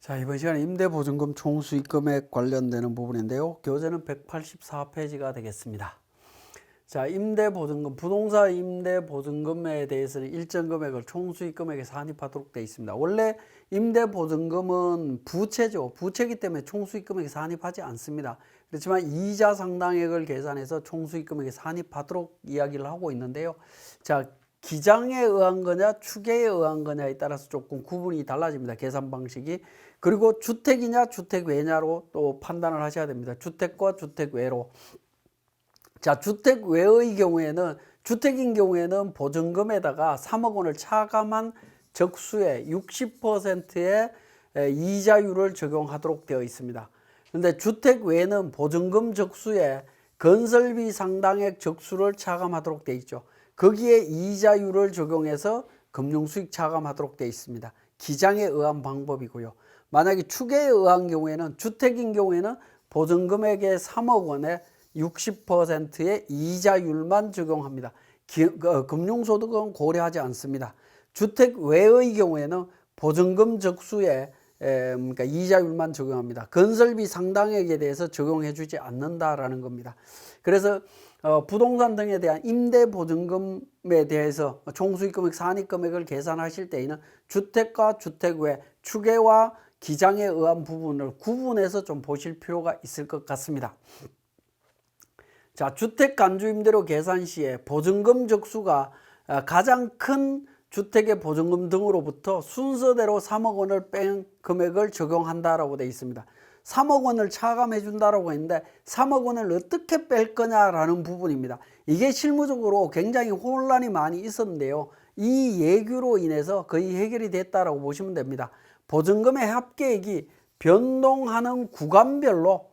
자, 이번 시간에 임대보증금 총수익금액 관련되는 부분인데요. 교재는 184페이지가 되겠습니다. 자, 임대보증금, 부동산 임대보증금에 대해서는 일정 금액을 총수익금액에 산입하도록 되어 있습니다. 원래 임대보증금은 부채죠. 부채이기 때문에 총수익금액에 산입하지 않습니다. 그렇지만 이자 상당액을 계산해서 총수익금액에 산입하도록 이야기를 하고 있는데요. 자, 기장에 의한 거냐 추계에 의한 거냐에 따라서 조금 구분이 달라집니다. 계산 방식이. 그리고 주택이냐 주택외냐로 또 판단을 하셔야 됩니다. 주택과 주택외로. 자, 주택외의 경우에는, 주택인 경우에는 보증금에다가 3억 원을 차감한 적수의 60%의 이자율을 적용하도록 되어 있습니다. 그런데 주택외는 보증금 적수에 건설비 상당액 적수를 차감하도록 되어 있죠. 거기에 이자율을 적용해서 금융수익 차감하도록 되어 있습니다. 기장에 의한 방법이고요. 만약에 추계에 의한 경우에는, 주택인 경우에는 보증금액의 3억 원에 60%의 이자율만 적용합니다. 금융소득은 고려하지 않습니다. 주택 외의 경우에는 보증금 적수에 그러니까 이자율만 적용합니다. 건설비 상당액에 대해서 적용해 주지 않는다라는 겁니다. 그래서 부동산 등에 대한 임대보증금에 대해서 총수익금액 산입금액을 계산하실 때에는 주택과 주택 외 추계와 기장에 의한 부분을 구분해서 좀 보실 필요가 있을 것 같습니다. 자, 주택간주임대료 계산 시에 보증금 적수가 가장 큰 주택의 보증금 등으로부터 순서대로 3억 원을 뺀 금액을 적용한다라고 되어 있습니다. 3억 원을 차감해 준다라고 했는데 3억 원을 어떻게 뺄 거냐라는 부분입니다. 이게 실무적으로 굉장히 혼란이 많이 있었는데요. 이 예규로 인해서 거의 해결이 됐다라고 보시면 됩니다. 보증금의 합계액이 변동하는 구간별로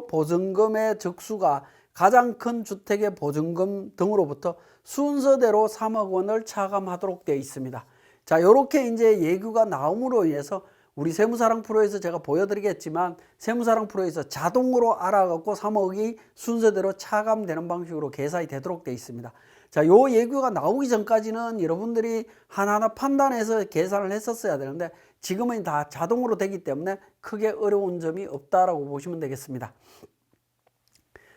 보증금의 적수가 가장 큰 주택의 보증금 등으로부터 순서대로 3억 원을 차감하도록 되어 있습니다. 자, 이렇게 이제 예규가 나옴으로 인해서 우리 세무사랑 프로에서 제가 보여드리겠지만, 세무사랑 프로에서 자동으로 알아갖고 3억이 순서대로 차감되는 방식으로 계산이 되도록 되어 있습니다. 자, 요 예규가 나오기 전까지는 여러분들이 하나하나 판단해서 계산을 했었어야 되는데, 지금은 다 자동으로 되기 때문에 크게 어려운 점이 없다라고 보시면 되겠습니다.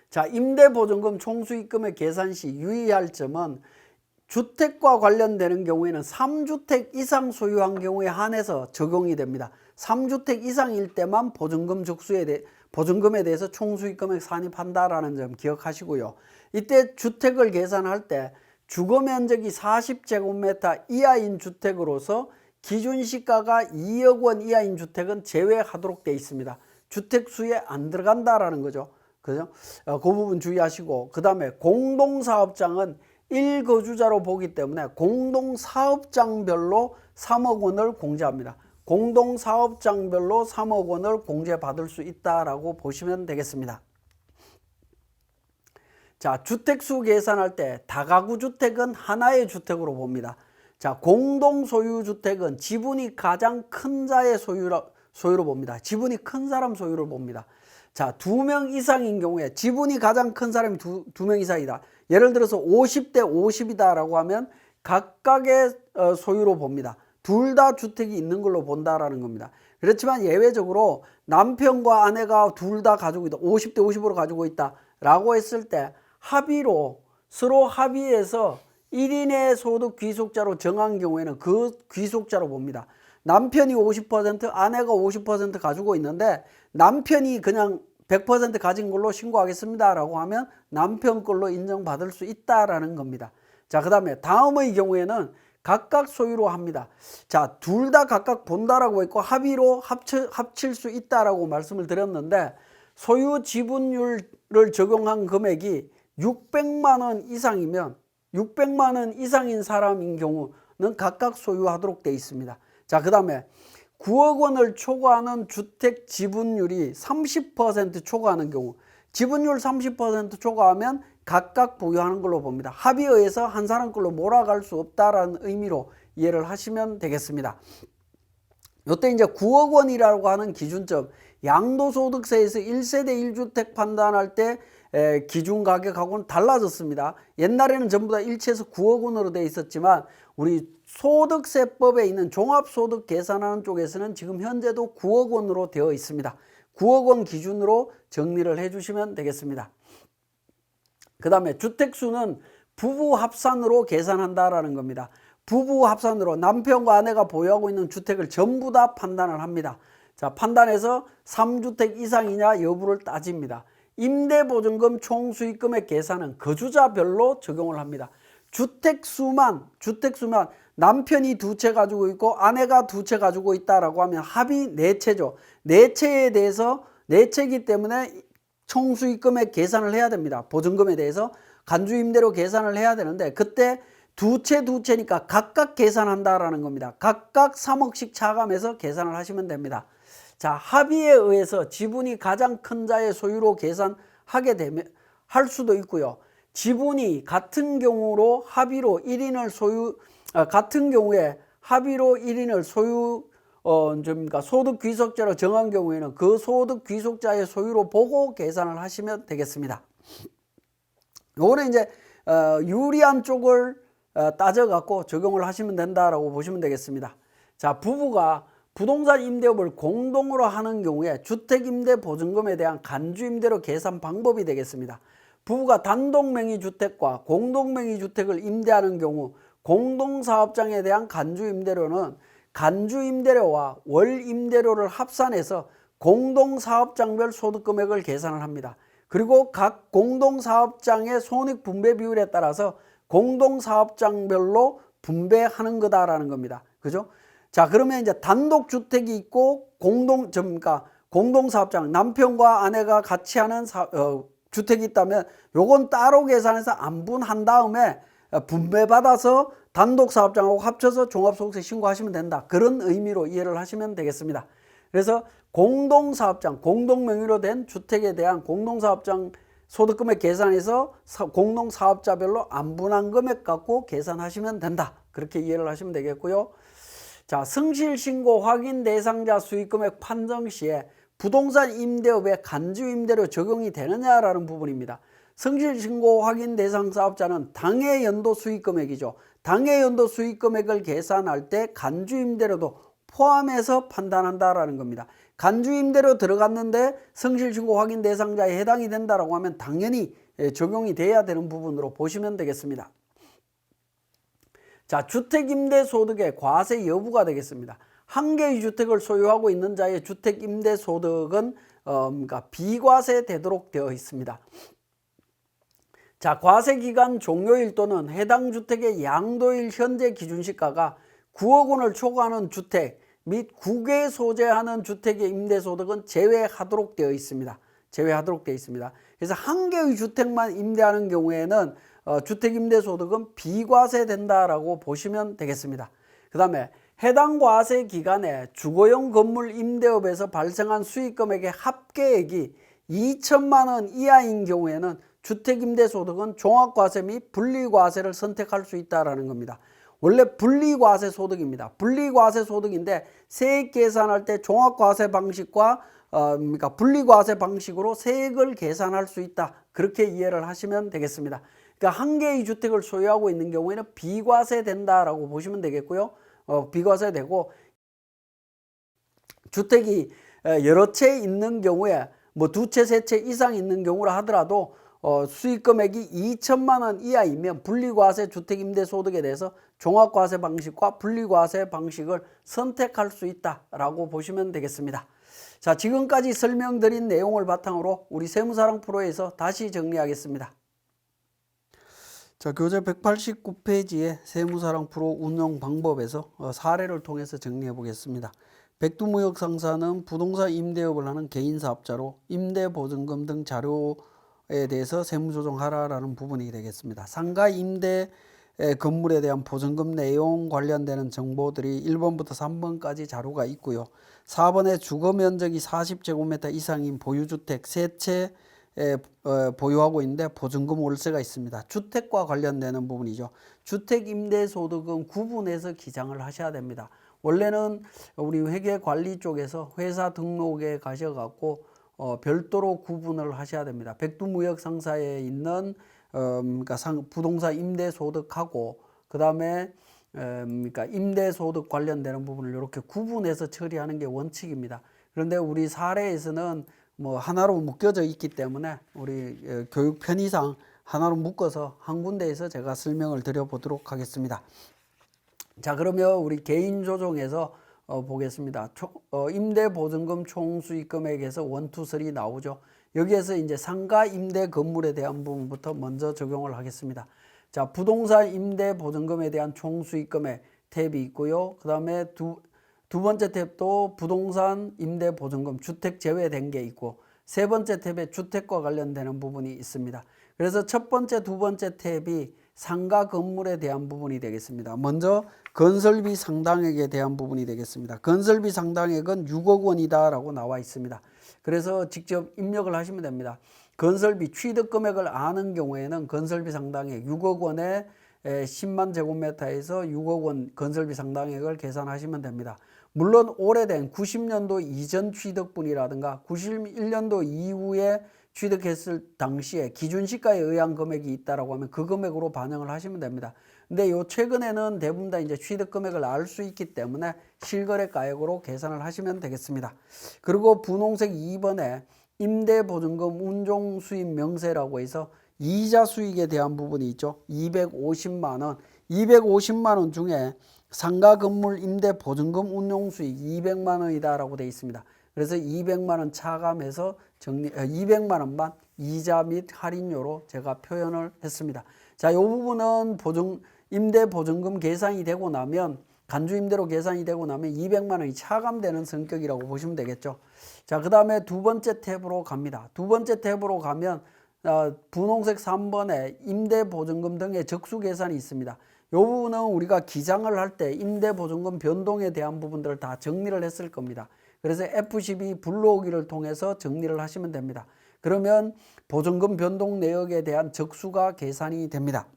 자, 임대보증금 총수익금의 계산 시 유의할 점은, 주택과 관련되는 경우에는 3주택 이상 소유한 경우에 한해서 적용이 됩니다. 3주택 이상일 때만 보증금에 대해서 총수익금액 산입한다라는 점 기억하시고요. 이때 주택을 계산할 때 주거면적이 40제곱미터 이하인 주택으로서 기준시가가 2억 원 이하인 주택은 제외하도록 되어 있습니다. 주택수에 안 들어간다라는 거죠. 그죠? 그 부분 주의하시고, 그 다음에 공동사업장은 1거주자로 보기 때문에 공동사업장별로 3억 원을 공제합니다. 공동사업장별로 3억 원을 공제받을 수 있다라고 보시면 되겠습니다. 자, 주택수 계산할 때 다가구 주택은 하나의 주택으로 봅니다. 자, 공동소유주택은 지분이 가장 큰 자의 소유로 봅니다. 지분이 큰 사람 소유를 봅니다. 자, 2명 이상인 경우에 지분이 가장 큰 사람이 2명 이상이다. 예를 들어서 50대 50이다 라고 하면 각각의 소유로 봅니다. 둘 다 주택이 있는 걸로 본다라는 겁니다. 그렇지만 예외적으로 남편과 아내가 둘 다 가지고 있다, 50대 50으로 가지고 있다 라고 했을 때 합의로, 서로 합의해서 1인의 소득 귀속자로 정한 경우에는 그 귀속자로 봅니다. 남편이 50%, 아내가 50% 가지고 있는데 남편이 그냥 100% 가진 걸로 신고하겠습니다 라고 하면 남편 걸로 인정받을 수 있다라는 겁니다. 자, 그 다음에 다음의 경우에는 각각 소유로 합니다. 자, 둘 다 각각 본다라고 했고 합의로 합칠 수 있다라고 말씀을 드렸는데, 소유 지분율을 적용한 금액이 600만 원 이상이면, 600만 원 이상인 사람인 경우는 각각 소유하도록 되어 있습니다. 자, 그 다음에 9억 원을 초과하는 주택 지분율이 30% 초과하는 경우, 지분율 30% 초과하면 각각 보유하는 걸로 봅니다. 합의에 의해서 한 사람 걸로 몰아갈 수 없다라는 의미로 이해를 하시면 되겠습니다. 이때 이제 9억 원이라고 하는 기준점, 양도소득세에서 1세대 1주택 판단할 때 기준 가격하고는 달라졌습니다. 옛날에는 전부 다 일치해서 9억 원으로 되어 있었지만 우리 소득세법에 있는 종합소득 계산하는 쪽에서는 지금 현재도 9억 원으로 되어 있습니다. 9억 원 기준으로 정리를 해주시면 되겠습니다. 그 다음에 주택수는 부부 합산으로 계산한다라는 겁니다. 부부 합산으로 남편과 아내가 보유하고 있는 주택을 전부 다 판단을 합니다. 자, 판단해서 3주택 이상이냐 여부를 따집니다. 임대보증금 총수익금액 계산은 거주자별로 적용을 합니다. 주택수만 남편이 2채 가지고 있고 아내가 2채 가지고 있다라고 하면 합이 4채죠. 4채에 대해서 4채이기 때문에 총수익금액 계산을 해야 됩니다. 보증금에 대해서 간주임대로 계산을 해야 되는데 그때 2채니까 각각 계산한다라는 겁니다. 각각 3억씩 차감해서 계산을 하시면 됩니다. 자, 합의에 의해서 지분이 가장 큰 자의 소유로 계산하게 되면 할 수도 있고요. 지분이 같은 경우로 합의로 1인을 소유 같은 경우에 합의로 1인을 소유 소득 귀속자로 정한 경우에는 그 소득 귀속자의 소유로 보고 계산을 하시면 되겠습니다. 요거는 이제 유리한 쪽을 따져 갖고 적용을 하시면 된다라고 보시면 되겠습니다. 자, 부부가 부동산 임대업을 공동으로 하는 경우에 주택임대보증금에 대한 간주임대료 계산 방법이 되겠습니다. 부부가 단독명의주택과 공동명의주택을 임대하는 경우 공동사업장에 대한 간주임대료는 간주임대료와 월임대료를 합산해서 공동사업장별 소득금액을 계산을 합니다. 그리고 각 공동사업장의 손익분배 비율에 따라서 공동사업장별로 분배하는 거다라는 겁니다. 그죠? 자, 그러면 이제 단독주택이 있고 공동사업장, 남편과 아내가 같이 하는 주택이 있다면 요건 따로 계산해서 안분한 다음에 분배받아서 단독사업장하고 합쳐서 종합소득세 신고하시면 된다. 그런 의미로 이해를 하시면 되겠습니다. 그래서 공동사업장, 공동명의로 된 주택에 대한 공동사업장 소득금액 계산해서 공동사업자별로 안분한 금액 갖고 계산하시면 된다. 그렇게 이해를 하시면 되겠고요. 자, 성실신고 확인 대상자 수익금액 판정 시에 부동산 임대업에 간주임대료 적용이 되느냐라는 부분입니다. 성실신고 확인 대상 사업자는 당해 연도 수익금액이죠. 당해 연도 수익금액을 계산할 때 간주임대료도 포함해서 판단한다라는 겁니다. 간주임대료 들어갔는데 성실신고 확인 대상자에 해당이 된다라고 하면 당연히 적용이 돼야 되는 부분으로 보시면 되겠습니다. 자, 주택임대소득의 과세 여부가 되겠습니다. 한 개의 주택을 소유하고 있는 자의 주택임대소득은 비과세되도록 되어 있습니다. 자, 과세기간 종료일 또는 해당 주택의 양도일 현재 기준시가가 9억 원을 초과하는 주택 및 국외에 소재하는 주택의 임대소득은 제외하도록 되어 있습니다. 그래서 한 개의 주택만 임대하는 경우에는 주택임대소득은 비과세된다라고 보시면 되겠습니다. 그 다음에 해당 과세 기간에 주거용 건물 임대업에서 발생한 수익금액의 합계액이 2천만 원 이하인 경우에는 주택임대소득은 종합과세 및 분리과세를 선택할 수 있다는 겁니다. 원래 분리과세 소득입니다. 분리과세 소득인데 세액 계산할 때 종합과세 방식과 분리과세 방식으로 세액을 계산할 수 있다. 그렇게 이해를 하시면 되겠습니다. 그러니까 한 개의 주택을 소유하고 있는 경우에는 비과세 된다라고 보시면 되겠고요. 비과세되고 주택이 여러 채 있는 경우에 뭐 2채, 3채 이상 있는 경우라 하더라도 수익금액이 2천만 원 이하이면 분리과세 주택임대소득에 대해서 종합과세 방식과 분리과세 방식을 선택할 수 있다라고 보시면 되겠습니다. 자, 지금까지 설명드린 내용을 바탕으로 우리 세무사랑 프로에서 다시 정리하겠습니다. 자, 교재 189페이지에 세무사랑 프로 운영 방법에서 사례를 통해서 정리해 보겠습니다. 백두무역상사는 부동산 임대업을 하는 개인사업자로 임대보증금 등 자료에 대해서 세무조정하라라는 부분이 되겠습니다. 상가 임대 건물에 대한 보증금 내용 관련되는 정보들이 1번부터 3번까지 자료가 있고요. 4번에 주거면적이 40제곱미터 이상인 보유주택 3채 보유하고 있는데 보증금 월세가 있습니다. 주택과 관련되는 부분이죠. 주택임대소득은 구분해서 기장을 하셔야 됩니다. 원래는 우리 회계관리 쪽에서 회사 등록에 가셔갖고 별도로 구분을 하셔야 됩니다. 백두무역상사에 있는 부동산 임대소득하고 그 다음에 그러니까 임대소득 관련되는 부분을 이렇게 구분해서 처리하는 게 원칙입니다. 그런데 우리 사례에서는 뭐 하나로 묶여져 있기 때문에 우리 교육 편의상 하나로 묶어서 한 군데에서 제가 설명을 드려보도록 하겠습니다. 자, 그러면 우리 개인 조정에서 보겠습니다. 임대보증금 총수익금액에서 1, 2, 3 나오죠. 여기에서 이제 상가 임대 건물에 대한 부분부터 먼저 적용을 하겠습니다. 자, 부동산 임대 보증금에 대한 총수익금액 탭이 있고요. 그 다음에 두 번째 탭도 부동산 임대 보증금 주택 제외된 게 있고, 세 번째 탭에 주택과 관련되는 부분이 있습니다. 그래서 첫 번째, 두 번째 탭이 상가 건물에 대한 부분이 되겠습니다. 먼저 건설비 상당액에 대한 부분이 되겠습니다. 건설비 상당액은 6억 원이다 라고 나와 있습니다. 그래서 직접 입력을 하시면 됩니다. 건설비 취득 금액을 아는 경우에는 건설비 상당액 6억 원에 10만 제곱미터에서 6억 원 건설비 상당액을 계산하시면 됩니다. 물론 오래된 90년도 이전 취득분이라든가 91년도 이후에 취득했을 당시에 기준시가에 의한 금액이 있다라고 하면 그 금액으로 반영을 하시면 됩니다. 근데 요 최근에는 대부분 다 이제 취득 금액을 알 수 있기 때문에 실거래가액으로 계산을 하시면 되겠습니다. 그리고 분홍색 2번에 임대보증금 운종수입 명세라고 해서 이자 수익에 대한 부분이 있죠. 250만 원. 250만 원 중에 상가 건물 임대 보증금 운용수익 200만 원이다라고 되어 있습니다. 그래서 200만 원 차감해서 200만 원만 이자 및 할인료로 제가 표현을 했습니다. 자, 이 부분은 임대 보증금 계산이 되고 나면 간주임대로 계산이 되고 나면 200만 원이 차감되는 성격이라고 보시면 되겠죠. 자, 그 다음에 두 번째 탭으로 갑니다. 두 번째 탭으로 가면 분홍색 3번에 임대보증금 등의 적수 계산이 있습니다. 이 부분은 우리가 기장을 할 때 임대보증금 변동에 대한 부분들을 다 정리를 했을 겁니다. 그래서 F12 불러오기를 통해서 정리를 하시면 됩니다. 그러면 보증금 변동 내역에 대한 적수가 계산이 됩니다.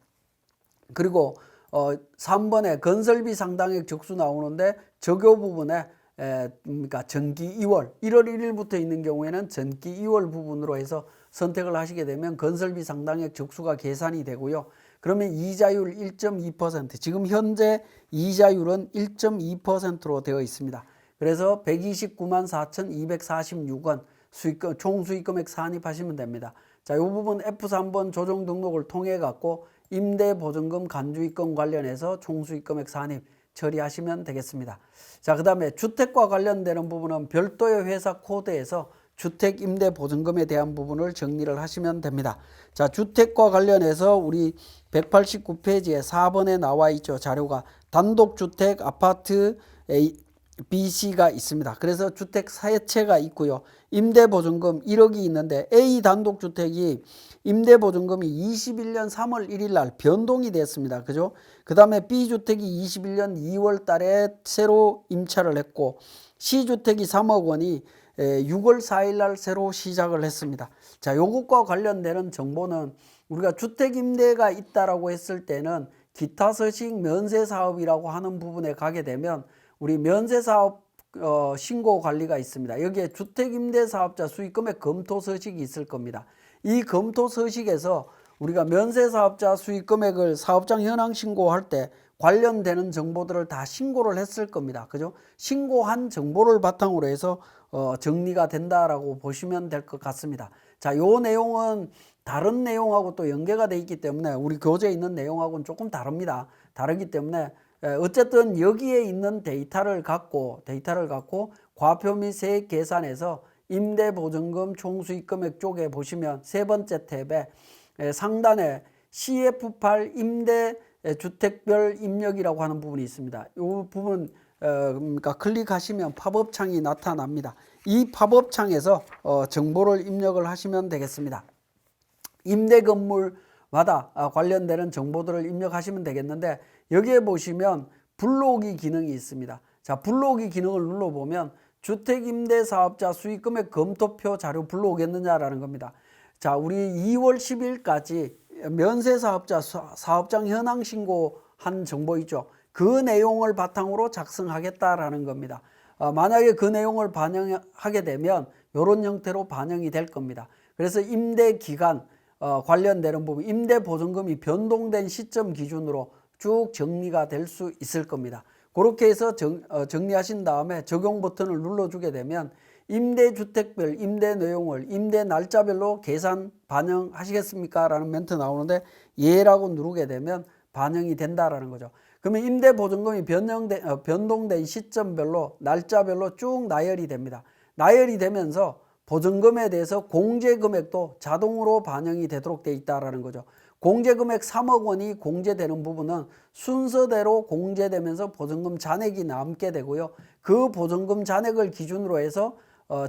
그리고 3번에 건설비 상당액 적수 나오는데 적요 부분에 그러니까 전기 2월 1월 1일부터 있는 경우에는 전기 2월 부분으로 해서 선택을 하시게 되면 건설비 상당액 적수가 계산이 되고요. 그러면 이자율 1.2%, 지금 현재 이자율은 1.2%로 되어 있습니다. 그래서 129만 4,246원 총수익금액 산입하시면 됩니다. 자, 이 부분 F3번 조정 등록을 통해 갖고 임대보증금 간주입금 관련해서 총수익금액 산입 처리하시면 되겠습니다. 자, 그 다음에 주택과 관련되는 부분은 별도의 회사 코드에서 주택 임대 보증금에 대한 부분을 정리를 하시면 됩니다. 자, 주택과 관련해서 우리 189페이지에 4번에 나와 있죠. 자료가 단독주택 아파트 BC가 있습니다. 그래서 주택 세 채가 있고요. 임대보증금 1억이 있는데 A 단독주택이 임대보증금이 21년 3월 1일 날 변동이 됐습니다. 그죠? 그 다음에 B주택이 21년 2월 달에 새로 임차를 했고 C주택이 3억 원이 6월 4일 날 새로 시작을 했습니다. 자, 요것과 관련되는 정보는 우리가 주택임대가 있다라고 했을 때는 기타 서식 면세사업이라고 하는 부분에 가게 되면 우리 면세사업 신고 관리가 있습니다. 여기에 주택임대사업자 수익금액 검토 서식이 있을 겁니다. 이 검토 서식에서 우리가 면세사업자 수익금액을 사업장 현황 신고할 때 관련되는 정보들을 다 신고를 했을 겁니다. 그죠? 신고한 정보를 바탕으로 해서 정리가 된다라고 보시면 될 것 같습니다. 자, 요 내용은 다른 내용하고 또 연계가 되어 있기 때문에 우리 교재에 있는 내용하고는 조금 다릅니다. 다르기 때문에 어쨌든 여기에 있는 데이터를 갖고 과표 및 세액 계산에서 임대보증금 총수익금액 쪽에 보시면 세 번째 탭에 상단에 CF8 임대 주택별 입력이라고 하는 부분이 있습니다. 이 부분 그러니까 클릭하시면 팝업 창이 나타납니다. 이 팝업 창에서 정보를 입력을 하시면 되겠습니다. 임대 건물마다 관련되는 정보들을 입력하시면 되겠는데 여기에 보시면 불러오기 기능이 있습니다. 자, 불러오기 기능을 눌러보면 주택임대사업자 수익금액 검토표 자료 불러오겠느냐라는 겁니다. 자, 우리 2월 10일까지 면세사업자 사업장 현황 신고한 정보 있죠. 그 내용을 바탕으로 작성하겠다라는 겁니다. 만약에 그 내용을 반영하게 되면 이런 형태로 반영이 될 겁니다. 그래서 임대기간 관련되는 부분, 임대보증금이 변동된 시점 기준으로 쭉 정리가 될 수 있을 겁니다. 그렇게 해서 정리하신 다음에 적용 버튼을 눌러주게 되면 임대주택별 임대 내용을 임대 날짜별로 계산 반영하시겠습니까? 라는 멘트 나오는데 예라고 누르게 되면 반영이 된다라는 거죠. 그러면 임대보증금이 변동된 시점별로 날짜별로 쭉 나열이 됩니다. 나열이 되면서 보증금에 대해서 공제금액도 자동으로 반영이 되도록 되어 있다라는 거죠. 공제금액 3억 원이 공제되는 부분은 순서대로 공제되면서 보증금 잔액이 남게 되고요. 그 보증금 잔액을 기준으로 해서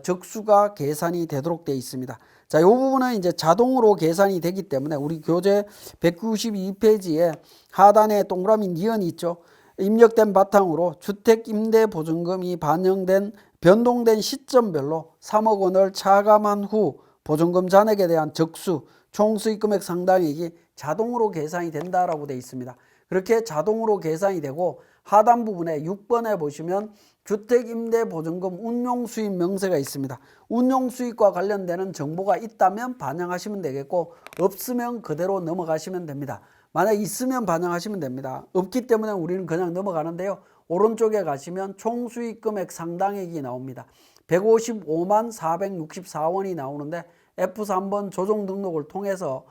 적수가 계산이 되도록 되어 있습니다. 자, 이 부분은 이제 자동으로 계산이 되기 때문에 우리 교재 192페이지에 하단에 동그라미 니은이 있죠. 입력된 바탕으로 주택임대보증금이 반영된 변동된 시점별로 3억 원을 차감한 후 보증금 잔액에 대한 적수, 총 수익금액 상당액이 자동으로 계산이 된다라고 되어 있습니다. 그렇게 자동으로 계산이 되고 하단 부분에 6번에 보시면 주택임대보증금 운용수입 명세가 있습니다. 운용수입과 관련되는 정보가 있다면 반영하시면 되겠고 없으면 그대로 넘어가시면 됩니다. 만약 있으면 반영하시면 됩니다. 없기 때문에 우리는 그냥 넘어가는데요. 오른쪽에 가시면 총수익금액 상당액이 나옵니다. 155만 464원이 나오는데 F3번 조정 등록을 통해서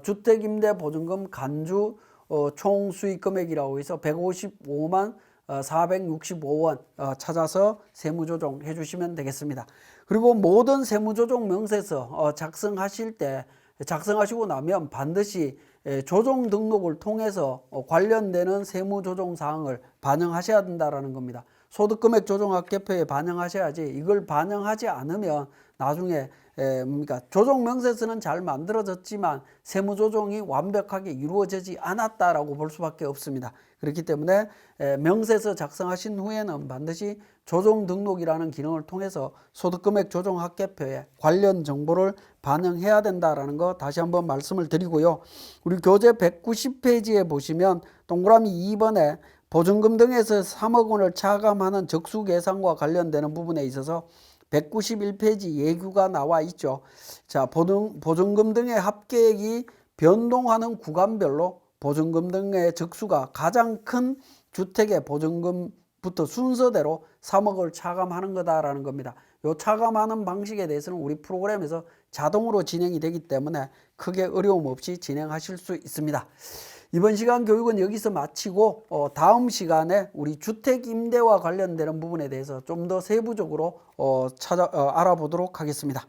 주택임대보증금 간주 총수익금액이라고 해서 155만 465원 찾아서 세무조정 해주시면 되겠습니다. 그리고 모든 세무조정 명세서 작성하실 때 작성하시고 나면 반드시 조정 등록을 통해서 관련되는 세무조정 사항을 반영하셔야 된다는 겁니다. 소득금액 조정학계표에 반영하셔야지 이걸 반영하지 않으면 나중에 조정 명세서는 잘 만들어졌지만 세무조정이 완벽하게 이루어지지 않았다라고 볼 수밖에 없습니다. 그렇기 때문에 명세서 작성하신 후에는 반드시 조정 등록이라는 기능을 통해서 소득금액 조정학계표에 관련 정보를 반영해야 된다라는 거 다시 한번 말씀을 드리고요. 우리 교재 190페이지에 보시면 동그라미 2번에 보증금 등에서 3억 원을 차감하는 적수 계산과 관련되는 부분에 있어서 191페이지 예규가 나와 있죠. 자, 보증금 등의 합계액이 변동하는 구간별로 보증금 등의 적수가 가장 큰 주택의 보증금부터 순서대로 3억을 차감하는 거다라는 겁니다. 이 차감하는 방식에 대해서는 우리 프로그램에서 자동으로 진행이 되기 때문에 크게 어려움 없이 진행하실 수 있습니다. 이번 시간 교육은 여기서 마치고 다음 시간에 우리 주택 임대와 관련되는 부분에 대해서 좀 더 세부적으로 알아보도록 하겠습니다.